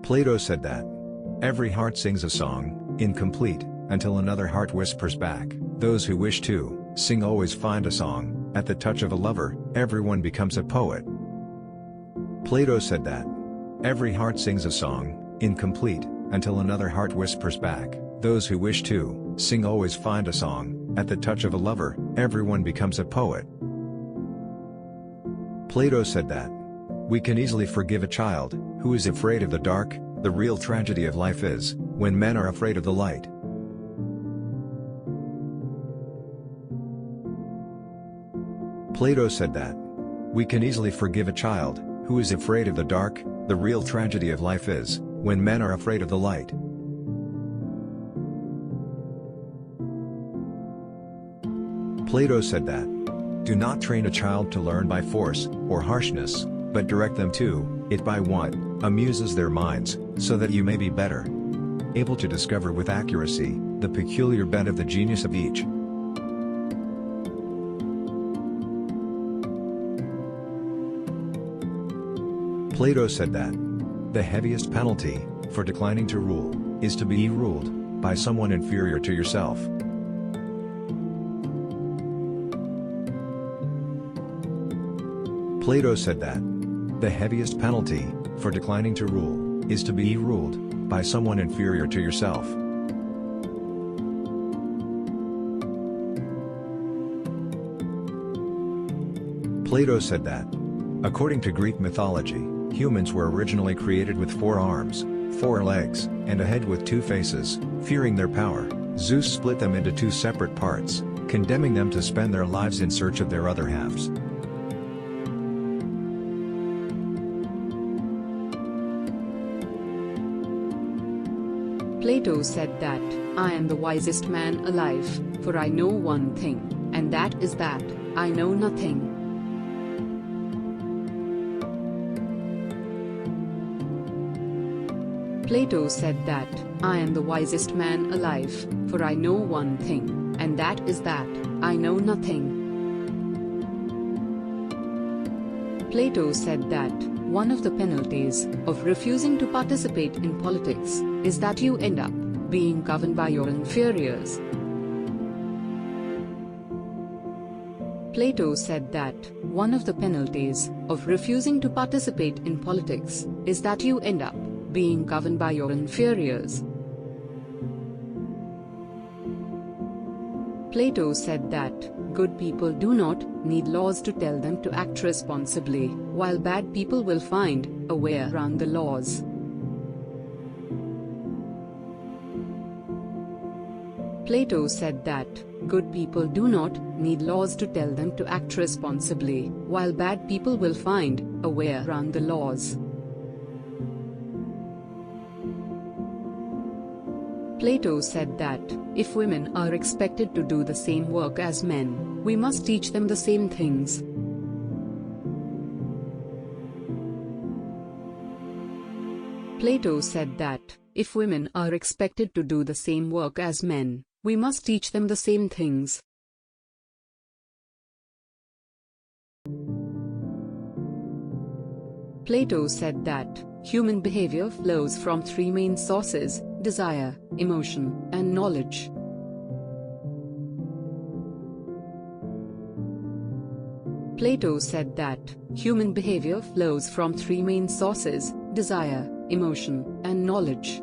Plato said that every heart sings a song, incomplete, until another heart whispers back. Those who wish to sing always find a song. At the touch of a lover, everyone becomes a poet. Plato said that every heart sings a song, incomplete, until another heart whispers back. Those who wish to sing always find a song. At the touch of a lover, everyone becomes a poet. Plato said that we can easily forgive a child who is afraid of the dark. The real tragedy of life is when men are afraid of the light. Plato said that we can easily forgive a child who is afraid of the dark. The real tragedy of life is when men are afraid of the light. Plato said that do not train a child to learn by force or harshness, but direct them to it by what amuses their minds, so that you may be better able to discover with accuracy the peculiar bent of the genius of each. Plato said that the heaviest penalty for declining to rule is to be ruled by someone inferior to yourself. Plato said that the heaviest penalty for declining to rule is to be ruled by someone inferior to yourself. Plato said that according to Greek mythology, humans were originally created with 4 arms, 4 legs, and a head with 2 faces. Fearing their power, Zeus split them into 2 separate parts, condemning them to spend their lives in search of their other halves. Plato said that, I am the wisest man alive, for I know one thing, and that is that I know nothing. Plato said that, I am the wisest man alive, for I know one thing, and that is that I know nothing. Plato said that one of the penalties of refusing to participate in politics is that you end up being governed by your inferiors. Plato said that one of the penalties of refusing to participate in politics is that you end up being governed by your inferiors. Plato said that good people do not need laws to tell them to act responsibly, while bad people will find a way around the laws. Plato said that good people do not need laws to tell them to act responsibly, while bad people will find a way around the laws. Plato said that if women are expected to do the same work as men, we must teach them the same things. Plato said that if women are expected to do the same work as men, we must teach them the same things. Plato said that human behavior flows from 3 main sources: desire, emotion, and knowledge. Plato said that human behavior flows from 3 main sources: desire, emotion, and knowledge.